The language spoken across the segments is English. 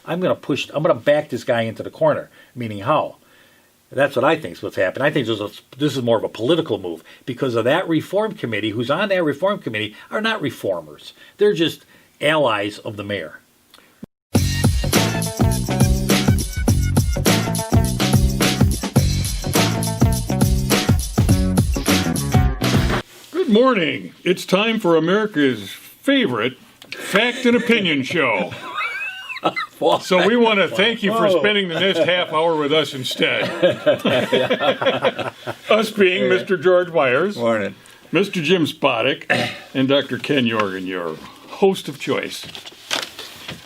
I'm going to back this guy into the corner. Meaning how? That's what I think is what's happened. I think this is more of a political move because of that reform committee. Who's on that reform committee are not reformers. They're just allies of the mayor. Good morning. It's time for America's favorite fact and opinion show. So we want to thank you for spending the next half hour with us instead. Us being Mr. George Myers, Morning. Mr. Jim Spodek, and Dr. Ken Jorgen, your host of choice.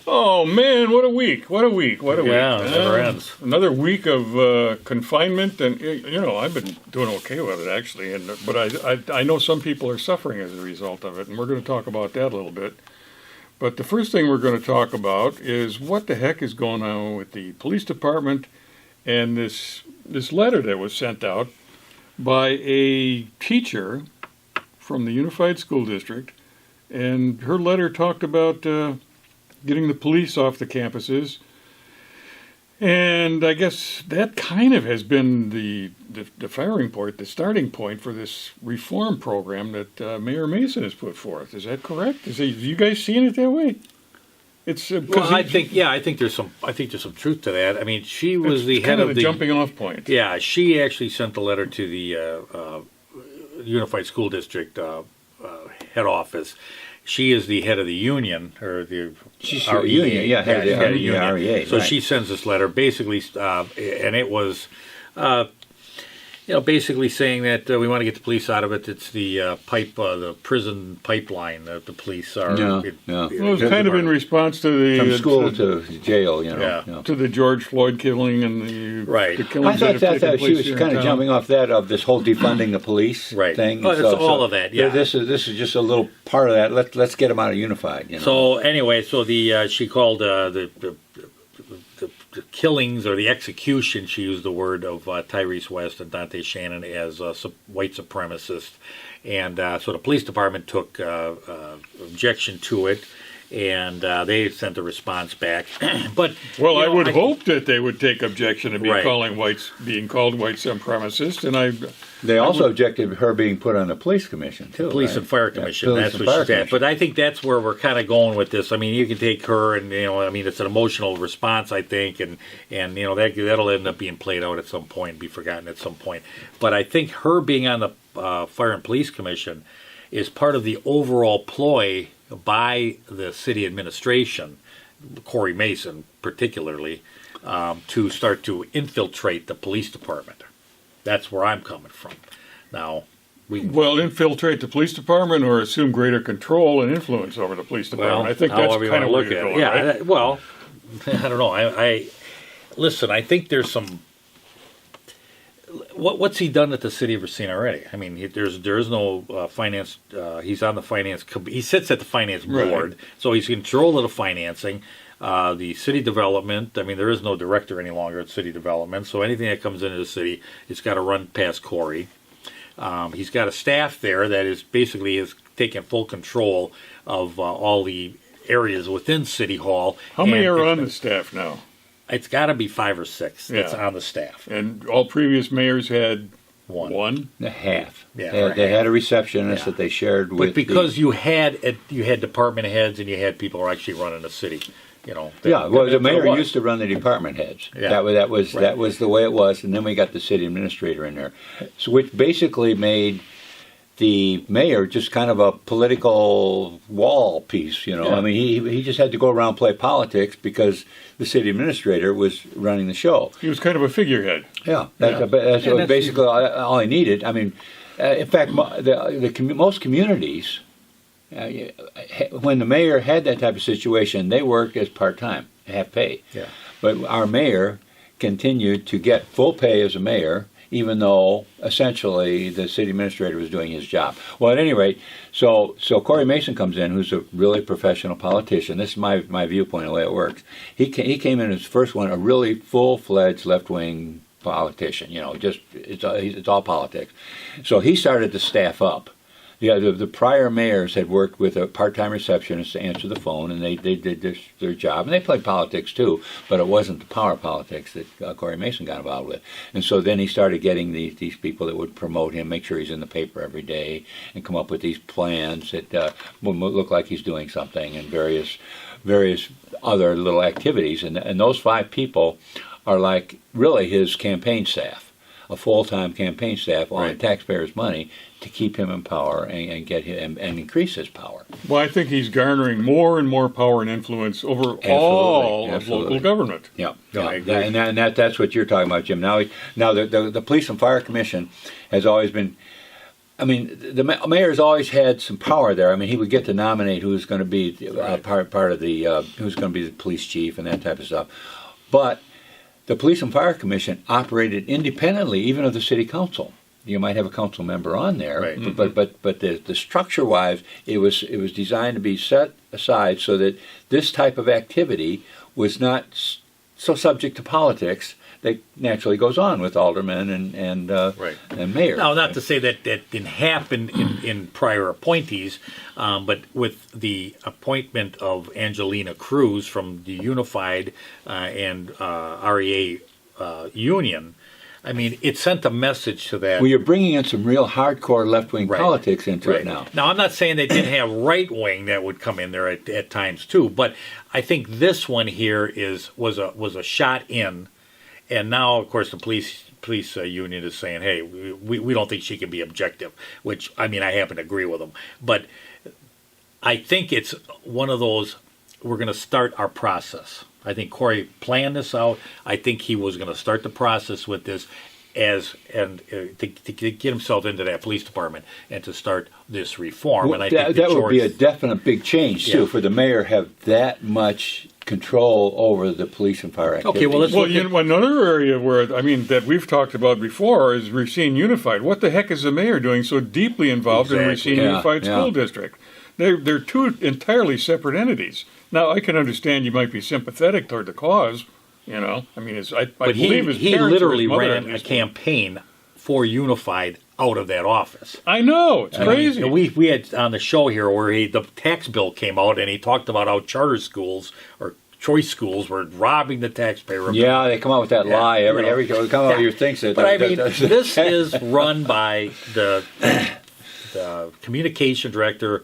Oh man, what a week! What a week! What a week! Yeah, it never ends. Another week of confinement, and I've been doing okay with it actually. But I know some people are suffering as a result of it, and we're going to talk about that a little bit. But the first thing we're going to talk about is what the heck is going on with the police department and this letter that was sent out by a teacher from the Unified School District, and her letter talked about getting the police off the campuses, and I guess that kind of has been the firing point, the starting point for this reform program that Mayor Mason has put forth. Is that correct? Have you guys seen it that way? It's well, I think there's some truth to that. I mean, she was the head of the jumping off point. Yeah, she actually sent the letter to the Unified School District head office. She is the head of the union, or the union, head of the REA. So she sends this letter, basically, and it was, basically saying that we want to get the police out of it. It's the the prison pipeline that the police are. Yeah. Well, it was kind of in response to the from school to jail, to the George Floyd killing and the right. The killings I thought that she was kind of jumping off that of this whole defunding the police thing. Well, it's all of that. Yeah, this is just a little part of that. Let's get them out of Unified. So anyway, she called the killings or the execution, she used the word, of Tyrese West and Dante Shannon as white supremacists. And so the police department took objection to it, and they sent a response back. But I would hope that they would take objection to being called white supremacists, and They also objected to her being put on the police commission too. Police and Fire Commission. That's what she said. But I think that's where we're kind of going with this. I mean, you can take her, and it's an emotional response, I think, and that'll end up being played out at some point, be forgotten at some point. But I think her being on the Fire and Police Commission is part of the overall ploy by the city administration, Corey Mason particularly, to start to infiltrate the police department. That's where I'm coming from. Now, infiltrate the police department or assume greater control and influence over the police department. Well, I think that's kind of look where at you're it. going, Yeah, right? well, I don't know. I listen. I think there's some. What's he done at the city of Racine already? I mean, there is no finance. He's on the finance. He sits at the finance board, right. So he's in control of the financing. The city development, I mean, there is no director any longer at city development, so anything that comes into the city, it's got to run past Corey. He's got a staff there that is taking full control of all the areas within City Hall. How many are on the staff now? It's got to be 5 or 6 that's on the staff. And all previous mayors had one? Half. Yeah, they had a receptionist that they shared with. But because you had department heads and you had people who are actually running the city. The mayor used to run the department heads. Yeah. That was the way it was, and then we got the city administrator in there, so which basically made the mayor just kind of a political wall piece. I mean, he just had to go around play politics because the city administrator was running the show. He was kind of a figurehead. Yeah, that's basically all he needed. I mean, in fact, most communities. When the mayor had that type of situation, they worked as part-time, half pay. Yeah. But our mayor continued to get full pay as a mayor, even though essentially the city administrator was doing his job. Well, at any rate, so Corey Mason comes in, who's a really professional politician. This is my viewpoint of the way it works. He came in as first one, a really full-fledged left-wing politician. It's all politics. So he started to staff up the prior mayors had worked with a part-time receptionist to answer the phone, and they did their job, and they played politics too, but it wasn't the power politics that Corey Mason got involved with. And so then he started getting these people that would promote him, make sure he's in the paper every day, and come up with these plans that would look like he's doing something, and various other little activities. And those 5 people are like really his campaign staff, a full-time campaign staff on taxpayers' money to keep him in power and get him and increase his power. Well, I think he's garnering more and more power and influence over all of local government. Yeah, I agree. And that's what you're talking about, Jim. Now the Police and Fire Commission has always been. I mean, the mayor's always had some power there. I mean, he would get to nominate who's going to be part of the who's going to be the police chief and that type of stuff. But the Police and Fire Commission operated independently, even of the city council. You might have a council member on there, but the structure-wise, it was designed to be set aside so that this type of activity was not so subject to politics that naturally goes on with aldermen and mayors. Now, not to say that didn't happen in prior appointees, but with the appointment of Angelina Cruz from the Unified and REA Union, I mean, it sent a message to that. Well, you're bringing in some real hardcore left-wing politics into it now. Now, I'm not saying they didn't have right-wing that would come in there at times too, but I think this one here was a shot in. And now, of course, the police union is saying, hey, we don't think she can be objective, which, I mean, I happen to agree with them. But I think it's one of those, we're going to start our process. I think Corey planned this out. I think he was going to start the process with this to get himself into that police department and to start this reform. Well, and I think that would be a definite big change, too, for the mayor to have that much control over the police and fire activities. Okay, well, another area where, I mean, that we've talked about before is Racine Unified. What the heck is the mayor doing so deeply involved in Racine Unified School District? They're 2 entirely separate entities. Now, I can understand you might be sympathetic toward the cause, you know. I mean, I believe his he parents literally or his mother ran a campaign for Unified out of that office. I know, it's crazy. We had on the show here where the tax bill came out and he talked about how charter schools or choice schools were robbing the taxpayer. Yeah, they come out with that lie every come out with your things. But I mean, this is run by the communication director.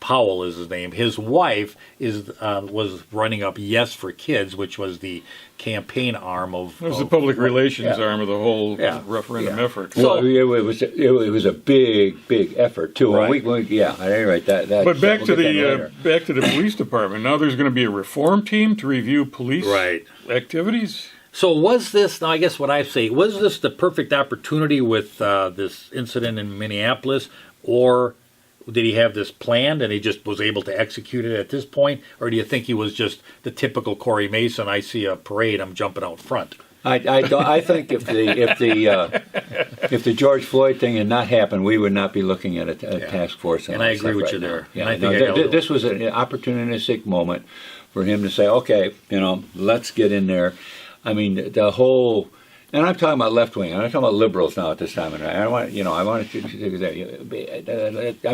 Powell is his name. His wife was running up Yes for Kids, which was the campaign arm of. It was the public relations arm of the whole referendum effort. So it was a big effort too. Right. That. But back to the police department. Now there's going to be a reform team to review police activities. So was this? Now I guess what I say was this the perfect opportunity with this incident in Minneapolis, or did he have this planned and he just was able to execute it at this point? Or do you think he was just the typical Corey Mason, I see a parade, I'm jumping out front? I think if the George Floyd thing had not happened, we would not be looking at a task force. And I agree with you there. Yeah, this was an opportunistic moment for him to say, okay, let's get in there. I mean, the whole. And I'm talking about left wing. I'm talking about liberals now at this time. And I'm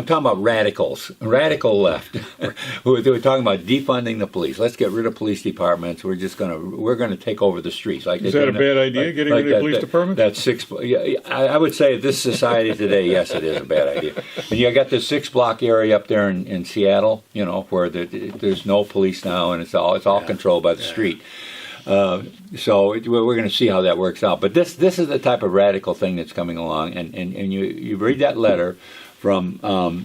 talking about radicals, radical left, who are talking about defunding the police. Let's get rid of police departments. We're going to take over the streets. Is that a bad idea? Getting rid of police departments? That's 6. I would say this society today, yes, it is a bad idea. And you got this 6-block area up there in Seattle, where there's no police now, and it's all controlled by the street. So we're going to see how that works out. But this is the type of radical thing that's coming along. And you read that letter from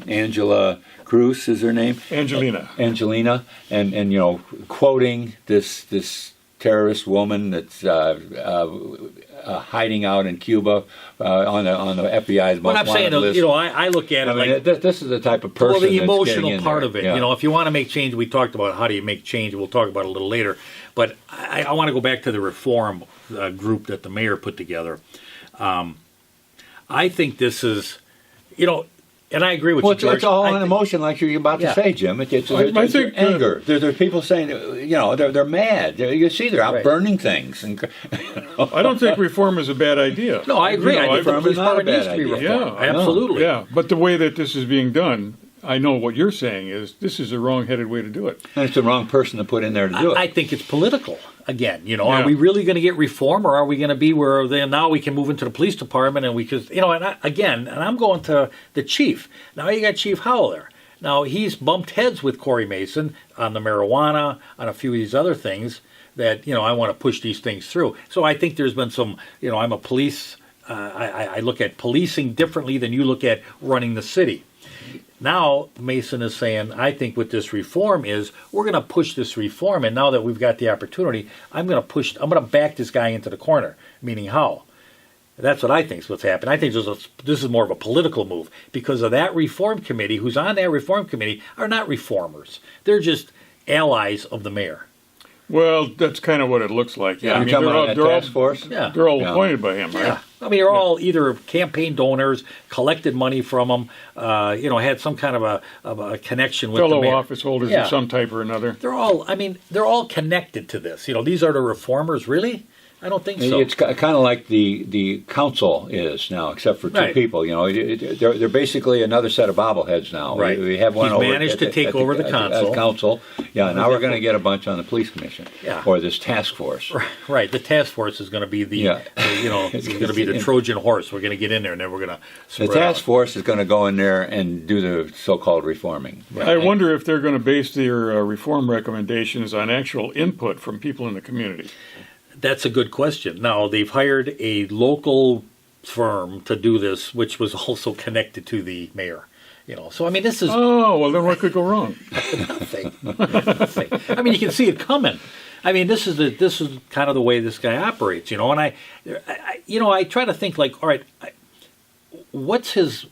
Angela Cruz, is her name? Angelina, and quoting this terrorist woman that's hiding out in Cuba on the FBI's most wanted list. I look at it this is the type of person. Well, the emotional part there. of it. Yeah. If you want to make change, we talked about how do you make change. We'll talk about it a little later. But I want to go back to the reform group that the mayor put together. I think this is, And I agree with well, you, George. It's all an emotion, like you're about to say, Jim. It's I think anger. There's people saying, they're mad. You see, they're out burning things. And, I don't think reform is a bad idea. No, I agree. I think the police department needs to be reformed. Yeah, absolutely. Yeah, but the way that this is being done, I know what you're saying is this is a wrong-headed way to do it. And it's the wrong person to put in there to do it. I think it's political. Again, are we really going to get reform, or are we going to be where now we can move into the police department and we could, and I'm going to the chief. Now you got Chief Howell there. Now he's bumped heads with Corey Mason on the marijuana, on a few of these other things that, I want to push these things through. So I think there's been some, I'm a police, I look at policing differently than you look at running the city. Now, Mason is saying, I think with this reform is, we're going to push this reform, and now that we've got the opportunity, I'm going to back this guy into the corner, meaning how? That's what I think is what's happened. I think this is more of a political move, because of that reform committee, who's on that reform committee, are not reformers. They're just allies of the mayor. Well, that's kind of what it looks like. Yeah, they're all task force. They're all appointed by him, right? Yeah. I mean, they're all either campaign donors, collected money from him, had some kind of a connection with fellow the mayor. office holders of some type or another. They're all connected to this. These are the reformers, really? I don't think so. It's kind of like the council is now, except for two people. They're basically another set of bobbleheads now. Right. We have one. He's managed to take over the council. Yeah. Now we're going to get a bunch on the police commission. Yeah. Or this task force. Right. The task force is going to be it's going to be the Trojan horse. We're going to get in there, and then we're going to. The task force is going to go in there and do the so-called reforming. Right. I wonder if they're going to base their reform recommendations on actual input from people in the community. That's a good question. Now, they've hired a local firm to do this, which was also connected to the mayor. So I mean, this is. Oh, well, then what could go wrong? Nothing. I mean, you can see it coming. I mean, this is kind of the way this guy operates. And I try to think like, all right, what's his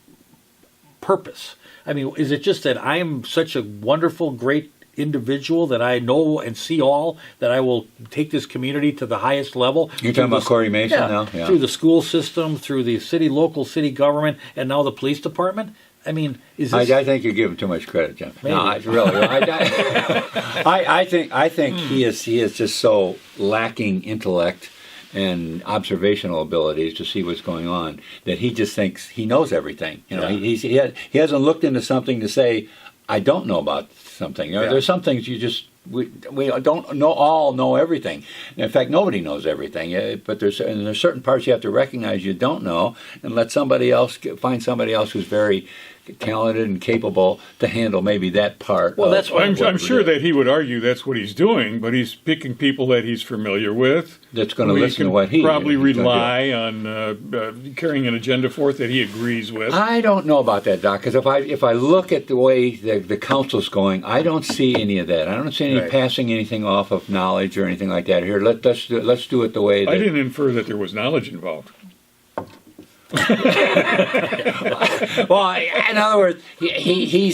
purpose? I mean, is it just that I am such a wonderful, great individual that I know and see all, that I will take this community to the highest level? You're talking about Corey Mason now? Yeah. Through the school system, through the local city government, and now the police department? I mean, is this... I think you're giving too much credit, Jim. Maybe. No, I think he is just so lacking intellect and observational abilities to see what's going on that he just thinks he knows everything. He hasn't looked into something to say, I don't know about something. There's some things we don't know everything. In fact, nobody knows everything. But there's certain parts you have to recognize you don't know, and let find somebody else who's very talented and capable to handle maybe that part. Well, that's what I'm sure that he would argue that's what he's doing, but he's picking people that he's familiar with. That's going to listen to what he probably rely on carrying an agenda forth that he agrees with. I don't know about that, Doc, because if I look at the way the council's going, I don't see any of that. I don't see any passing anything off of knowledge or anything like that here. Let's do it the way that... I didn't infer that there was knowledge involved. Well, in other words, he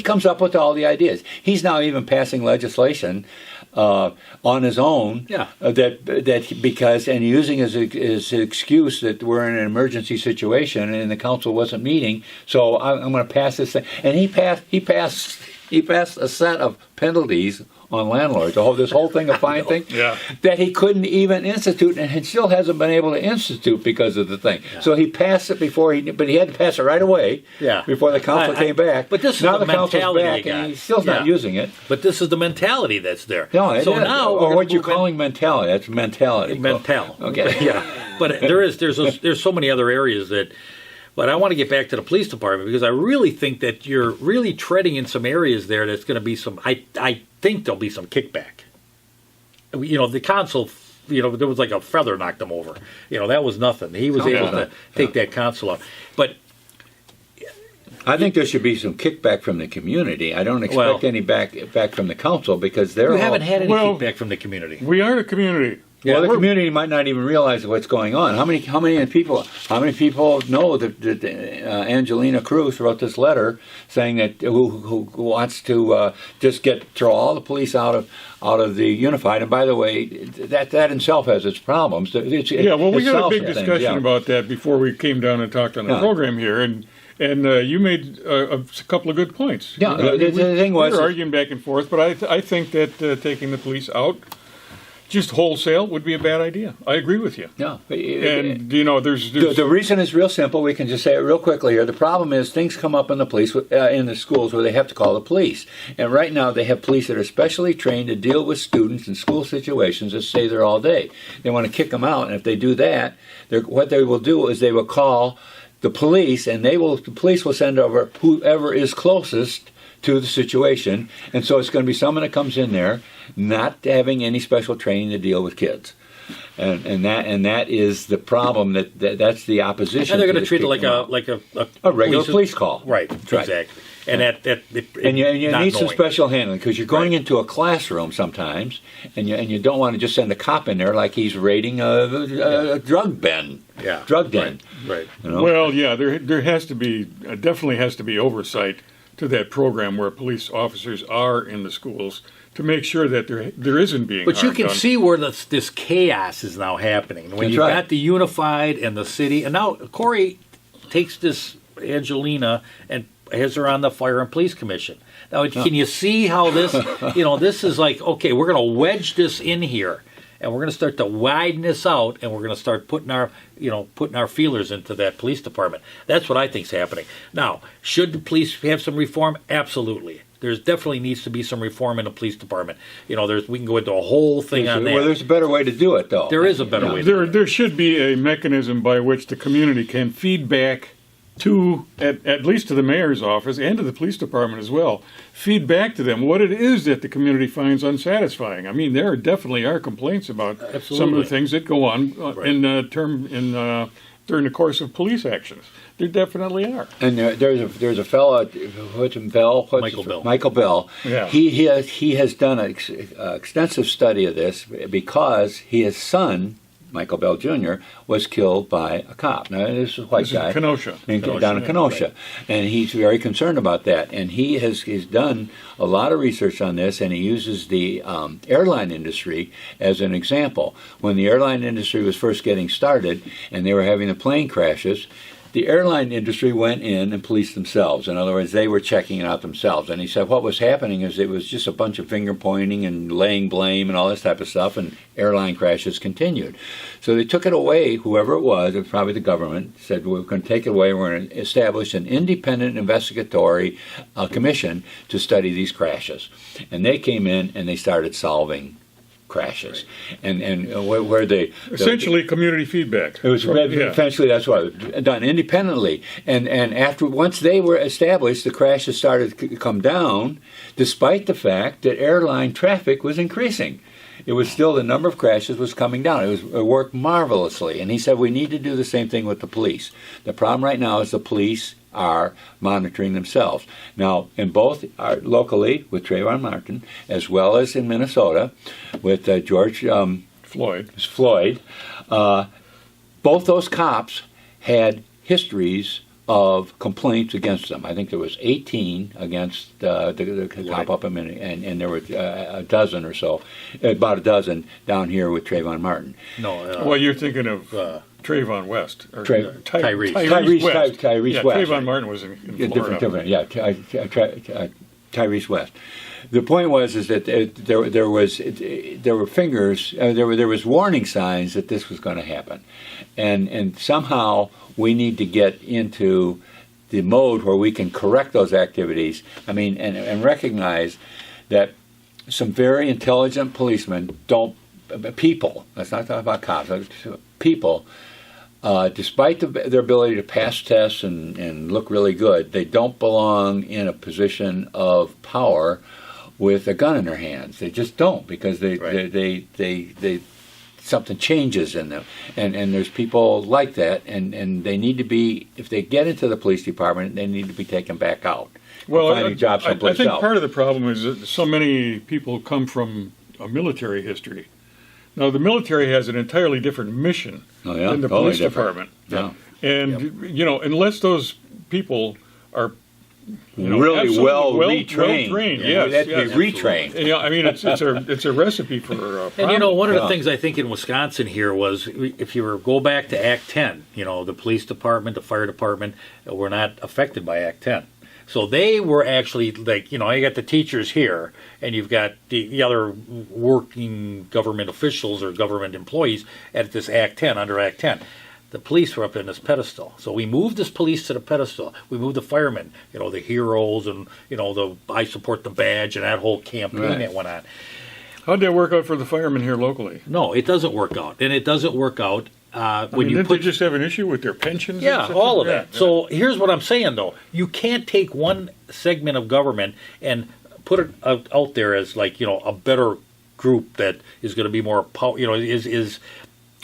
comes up with all the ideas. He's now even passing legislation on his own. Yeah. That because and using his excuse that we're in an emergency situation and the council wasn't meeting, so I'm going to pass this thing. And he passed a set of penalties on landlords, this whole thing of fine thing, that he couldn't even institute, and he still hasn't been able to institute because of the thing. Yeah. So he passed it but he had to pass it right away before the council came back. But this is now the council's back, and he's still not using it. But this is the mentality that's there. No, so now, or what you're calling mentality, that's mentality. Mental. Okay. Yeah. But there's so many other areas that... But I want to get back to the police department because I really think that you're really treading in some areas there that's going to be some... I think there'll be some kickback. The council, there was like a feather knocked him over. That was nothing. He was able to take that council up. But... I think there should be some kickback from the community. I don't expect any back from the council because they're haven't had any kickback from the community. We are the community. Yeah, the community might not even realize what's going on. How many people know that Angelina Cruz wrote this letter saying that who wants to just throw all the police out of the unified? And by the way, that in itself has its problems. We had a big discussion about that before we came down and talked on the program here, and And you made a couple of good points. Yeah, the thing was, we were arguing back and forth, but I think that taking the police out just wholesale would be a bad idea. I agree with you. Yeah, and there's the reason is real simple. We can just say it real quickly here. The problem is things come up in the police in the schools where they have to call the police, and right now they have police that are specially trained to deal with students in school situations that stay there all day. They want to kick them out, and if they do that, what they will do is they will call the police, and the police will send over whoever is closest to the situation, and so it's going to be someone that comes in there not having any special training to deal with kids, and that is the problem. That's the opposition. And they're going to treat it like a regular police call, right? Exactly. And and you need some special handling because you're going into a classroom sometimes, and you don't want to just send a cop in there like he's raiding a drug den. Yeah, drug den. Right. Well, yeah, there has to be definitely has to be oversight to that program where police officers are in the schools to make sure that there isn't being. But you can done. see where this chaos is now happening when you've got the unified and the city, and now Corey takes this Angelina and has her on the Fire and Police Commission. Now, can you see how this? This is like, okay, we're going to wedge this in here, and we're going to start to widen this out, and we're going to start putting our feelers into that police department. That's what I think's happening. Now, should the police have some reform? Absolutely. There's definitely needs to be some reform in the police department. We can go into a whole thing on that. Well, there's a better way to do it, though. There is a better way to do it. There should be a mechanism by which the community can feed back to, at least to the mayor's office and to the police department as well, feed back to them what it is that the community finds unsatisfying. I mean, there definitely are complaints about some of the things that go on during the course of police actions. There definitely are. And there's a fellow, what's him, Bell? Michael Bell. Yeah. He has done an extensive study of this because his son, Michael Bell Jr., was killed by a cop. Now, this is a white guy. Kenosha. Down in Kenosha. Right. And he's very concerned about that. And he's done a lot of research on this, and he uses the airline industry as an example. When the airline industry was first getting started and they were having the plane crashes, the airline industry went in and policed themselves. In other words, they were checking it out themselves. And he said what was happening is it was just a bunch of finger pointing and laying blame and all this type of stuff, and airline crashes continued. So they took it away, whoever it was probably the government, said we're going to take it away, we're going to establish an independent investigatory commission to study these crashes. And they came in and they started solving crashes, and where they essentially community feedback. It was essentially that's what done independently, and once they were established, the crashes started to come down, despite the fact that airline traffic was increasing. It was still the number of crashes was coming down. It worked marvelously, and he said we need to do the same thing with the police. The problem right now is the police are monitoring themselves. Now, in both locally with Trayvon Martin, as well as in Minnesota with George Floyd, both those cops had histories of complaints against them. I think there was 18 against the cop up in Minnesota, and there were a dozen or so, about a dozen down here with Trayvon Martin. No, well, you're thinking of Trayvon West. Or Tyrese West. Tyrese West. Trayvon Martin was in Florida. Different. Yeah, Tyrese West. The point was is that there were fingers, there was warning signs that this was going to happen, and somehow we need to get into the mode where we can correct those activities. I mean, and recognize that some very intelligent policemen people. Let's not talk about cops. People. Despite their ability to pass tests and look really good, they don't belong in a position of power with a gun in their hands. They just don't, because they something changes in them, and there's people like that, and they need to be, if they get into the police department, they need to be taken back out. Well, finding a job someplace I think else. Part of the problem is that so many people come from a military history. Now, the military has an entirely different mission than the police department. Yeah. And, unless those people are really absolutely well retrained. Yes, they have to be retrained. Yeah, I mean, it's a recipe for. And one of the things I think in Wisconsin here was, if you go back to Act 10, the police department, the fire department were not affected by Act 10. So they were actually like, you got the teachers here, and you've got the other working government officials or government employees at this Act 10, under Act 10. The police were up in this pedestal. So we moved this police to the pedestal. We moved the firemen, the heroes, and, the I support the badge, and that whole campaign that went on. How'd that work out for the firemen here locally? No, it doesn't work out. And it doesn't work out didn't they just have an issue with their pensions? Yeah, all of that. Yeah. So here's what I'm saying, though. You can't take one segment of government and put it out there as like, a better group that is going to be more, is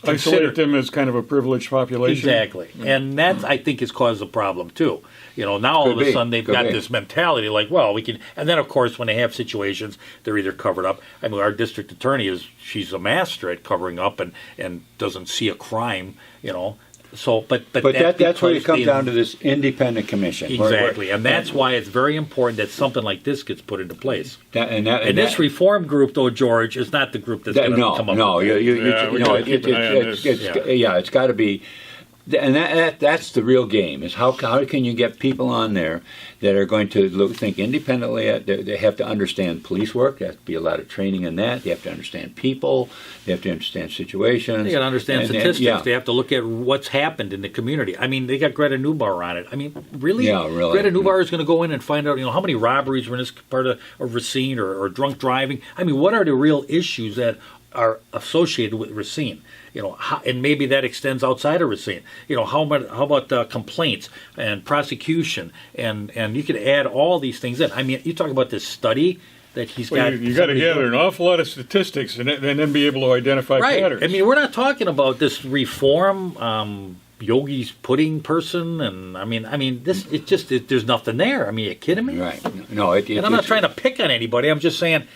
isolate them as kind of a privileged population. Exactly. And that, I think, has caused a problem, too. Now all of a sudden they've got this mentality like, well, we can. And then, of course, when they have situations, they're either covered up. I mean, our district attorney she's a master at covering up and doesn't see a crime, So, but that's where you come down to this independent commission. Exactly, and that's why it's very important that something like this gets put into place. And this reform group, though, George, is not the group that's going to come up. No, it's got to be. And that's the real game, is how can you get people on there that are going to think independently. They have to understand police work. There has to be a lot of training in that. They have to understand people. They have to understand situations. They got to understand statistics. They have to look at what's happened in the community. I mean, they got Greta Newbar on it. I mean, really? Yeah, really. Greta Newbar is going to go in and find out, how many robberies were in this part of Racine or drunk driving. I mean, what are the real issues that are associated with Racine? And maybe that extends outside of Racine. How about complaints and prosecution, and you could add all these things in. I mean, you talk about this study that he's got. You got to gather an awful lot of statistics and then be able to identify patterns. I mean, we're not talking about this reform. Yogi's pudding person, and I mean, this. There's nothing there. I mean, are you kidding me? Right. No, and I'm not trying to pick on anybody. I'm just saying,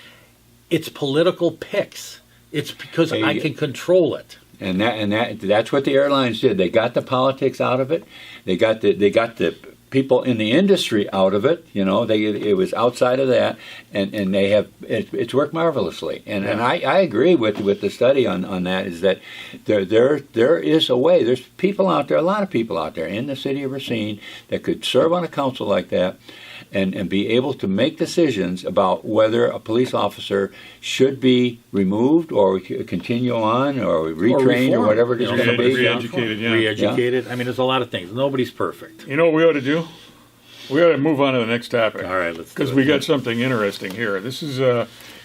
it's political picks. It's because I can control it. And that's what the airlines did. They got the politics out of it. They got the people in the industry out of it. It was outside of that, and they have it's worked marvelously. And I agree with the study on that, is that there is a way. There's people out there, a lot of people out there in the city of Racine that could serve on a council like that. And be able to make decisions about whether a police officer should be removed or continue on or retrained or whatever it is going to be. Re-educated. I mean, there's a lot of things. Nobody's perfect. You know what we ought to do? We ought to move on to the next topic. All right, let's do it. Because we got something interesting here. This is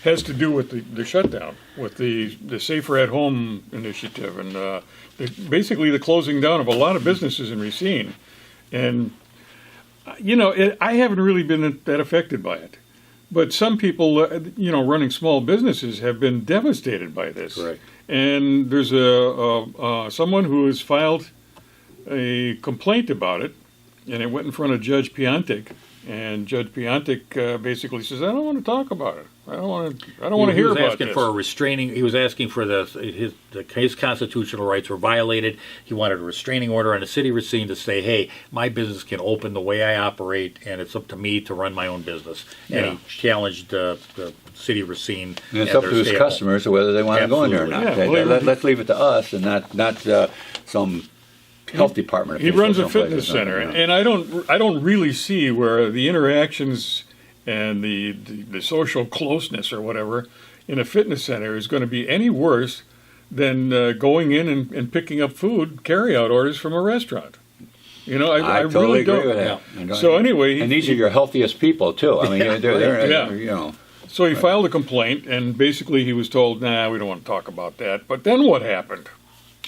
has to do with the shutdown, with the Safer at Home initiative, and basically the closing down of a lot of businesses in Racine. And I haven't really been that affected by it, but some people, running small businesses have been devastated by this. Correct. And there's someone who has filed a complaint about it, and it went in front of Judge Piontek, and Judge Piontek basically says, "I don't want to talk about it. I don't want to hear about this." He was asking for a restraining. He was asking for his constitutional rights were violated. He wanted a restraining order on the city of Racine to say, "Hey, my business can open the way I operate, and it's up to me to run my own business." And he challenged the city of Racine. And it's up to his customers whether they want to go in there or not. Let's leave it to us, and not some health department. He runs a fitness center, and I don't really see where the interactions and the social closeness or whatever in a fitness center is going to be any worse than going in and picking up food, carry-out orders from a restaurant. I totally really agree don't. with that. Yeah. So anyway, and these are your healthiest people too. I mean, they're. So he filed a complaint, and basically he was told, "Nah, we don't want to talk about that." But then what happened?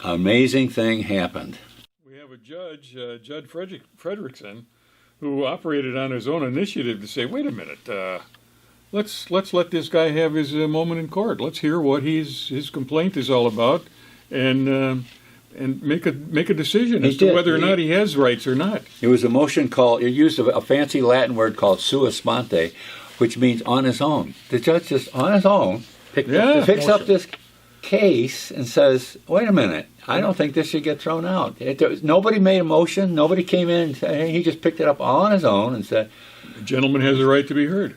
Amazing thing happened. We have a judge, Judge Fredrickson, who operated on his own initiative to say, "Wait a minute, let's let this guy have his moment in court. Let's hear what his complaint is all about, and make a decision as to whether or not he has rights or not." It was a motion called. It used a fancy Latin word called sua sponte, which means on his own. The judge just on his own picks up this case and says, "Wait a minute, I don't think this should get thrown out." Nobody made a motion. Nobody came in and said, "Hey," he just picked it up all on his own and said, The gentleman has a right to be heard.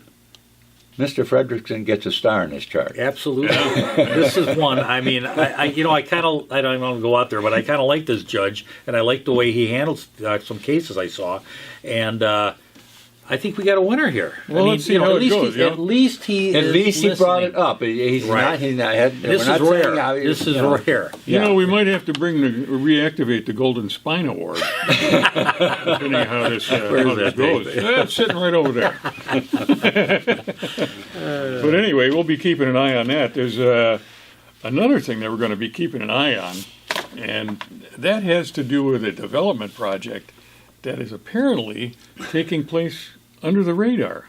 Mr. Frederickson gets a star in this chart. Absolutely. This is one. I mean, I don't want to go out there, but I kind of like this judge, and I like the way he handles some cases I saw, and I think we got a winner here. Well, let's see how it goes. At least he brought it up. He's right. This is rare. This is rare. You know, we might have to reactivate the Golden Spine Award, depending on how this goes. It's sitting right over there. But anyway, we'll be keeping an eye on that. There's another thing that we're going to be keeping an eye on, and that has to do with a development project that is apparently taking place under the radar.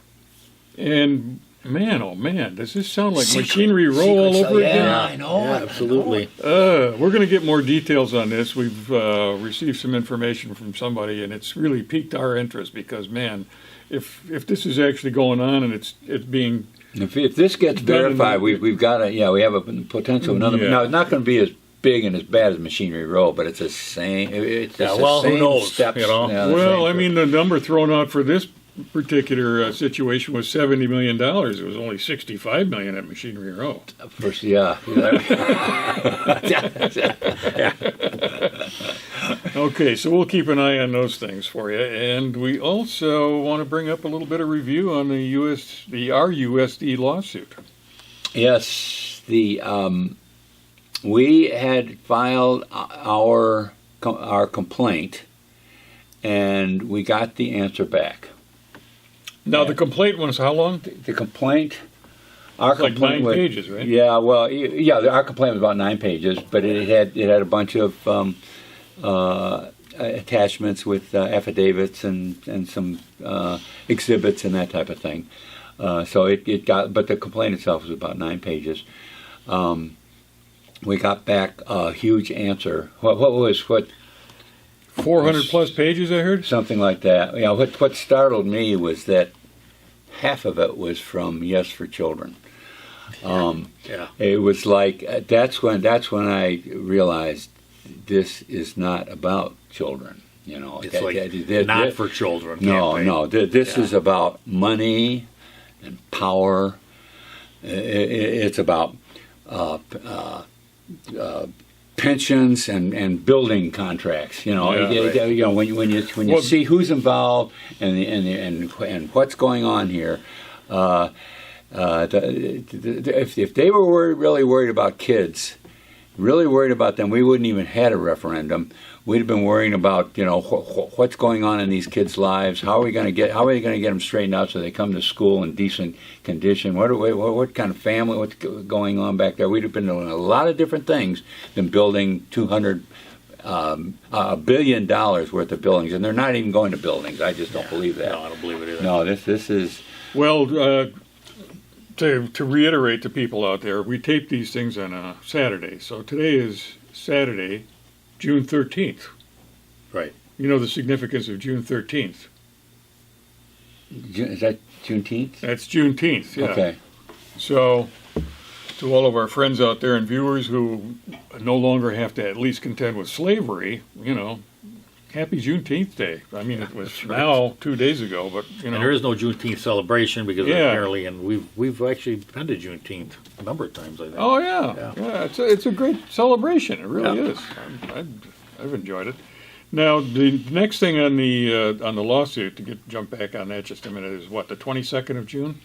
And man, oh man, does this sound like Machinery Row all over again? Yeah, I know. Yeah, absolutely. We're going to get more details on this. We've received some information from somebody, and it's really piqued our interest because, man, if this is actually going on and it's being... If this gets verified, we've got we have a potential of another... Now, it's not going to be as big and as bad as Machinery Row, but it's the same. It's the same who knows? Steps. You know? Well, I mean, the number thrown out for this particular situation was $70 million. It was only $65 million at Machinery Row. First, yeah. Okay, so we'll keep an eye on those things for you, and we also want to bring up a little bit of review on the RUSD lawsuit. Yes, we had filed our complaint, and we got the answer back. Now, the complaint was how long? The complaint, our complaint 9 pages, right? Yeah, well, our complaint was about 9 pages, but it had a bunch of attachments with affidavits and some exhibits and that type of thing. So it got, but the complaint itself was about 9 pages. We got back a huge answer. What 400 plus pages, I heard? Something like that. You know, what startled me was that half of it was from Yes for Children. It was like that's when I realized this is not about children. You know, it's not for children. No. This is about money and power. It's about pensions and building contracts. You know, when you see who's involved and what's going on here. If they were really worried about kids, really worried about them, we wouldn't even had a referendum. We'd have been worrying about what's going on in these kids' lives. How are we going to get them straightened out so they come to school in decent condition? What kind of family? What's going on back there? We'd have been doing a lot of different things than building $1 billion worth of buildings, and they're not even going to buildings. I just don't believe that. No, I don't believe it either. No, this is well. To reiterate to people out there, we tape these things on a Saturday. So today is Saturday, June 13th. Right. You know the significance of June 13th? Is that Juneteenth? That's Juneteenth, yeah. Okay. So, to all of our friends out there and viewers who no longer have to at least contend with slavery, happy Juneteenth Day. I mean, it was now 2 days ago, but And there is no Juneteenth celebration because apparently, and we've actually been to Juneteenth a number of times. I think. Oh yeah. It's a great celebration. It really is. I've enjoyed it. Now the next thing on the lawsuit, to jump back on that just a minute, is what, the 22nd of June?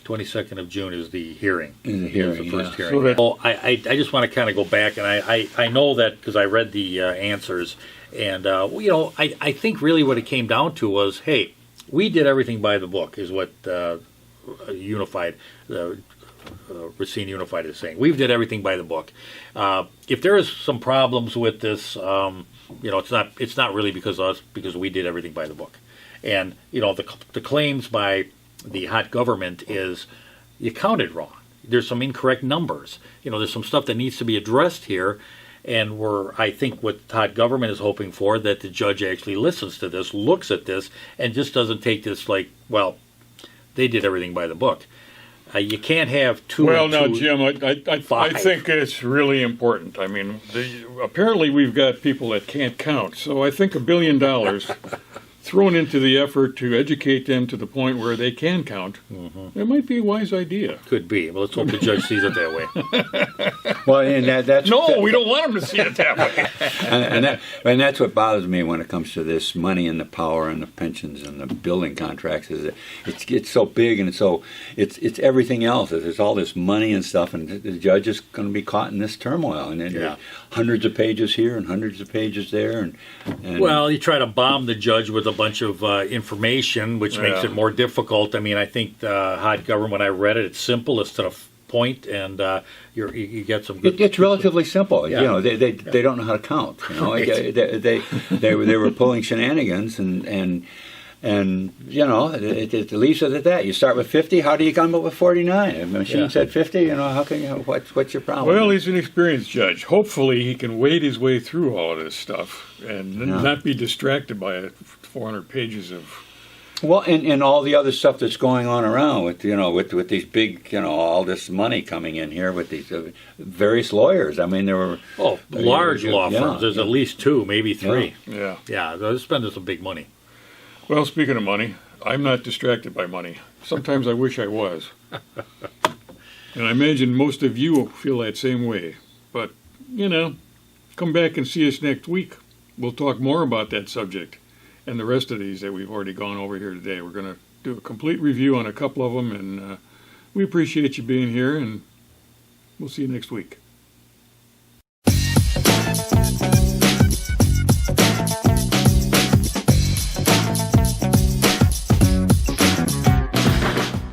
22nd of June is the hearing. The first hearing. So I just want to kind of go back, and I know that because I read the answers. And, I think really what it came down to was, hey, we did everything by the book, is what Racine Unified is saying. We did everything by the book. If there is some problems with this, it's not really because of us, because we did everything by the book. And, the claims by the hot government is you counted wrong. There's some incorrect numbers. There's some stuff that needs to be addressed here. And I think what the hot government is hoping for, that the judge actually listens to this, looks at this, and just doesn't take this like, well, they did everything by the book. You can't have two. Well, now, Jim, I think it's really important. I mean, apparently we've got people that can't count. So I think $1 billion thrown into the effort to educate them to the point where they can count, it might be a wise idea. Could be. Well, let's hope the judge sees it that way. Well, and that's No, we don't want them to see it that way. and that's what bothers me when it comes to this money and the power and the pensions and the building contracts. Is that it's so big and it's everything else. There's all this money and stuff, and the judge is going to be caught in this turmoil, and then hundreds of pages here and hundreds of pages there, and well, you try to bomb the judge with a bunch of information, which makes it more difficult. I mean, I think Hot Government, when I read it, it's simple, it's to the point, and you get some good... It's relatively simple. You know, they don't know how to count. You know, Right. they were pulling shenanigans, and you know, it leaves it at that. You start with 50. How do you come up with 49? If the machine said 50, you know, how can you? What's your problem? Well, he's an experienced judge. Hopefully, he can wade his way through all of this stuff and not be distracted by 400 pages of. Well, and all the other stuff that's going on around with with these big, all this money coming in here with these various lawyers. I mean, there were large law firms. There's at least 2, maybe 3. Yeah. They're spending some big money. Well, speaking of money, I'm not distracted by money. Sometimes I wish I was. And I imagine most of you feel that same way. But, come back and see us next week. We'll talk more about that subject and the rest of these that we've already gone over here today. We're going to do a complete review on a couple of them, and we appreciate you being here, and we'll see you next week.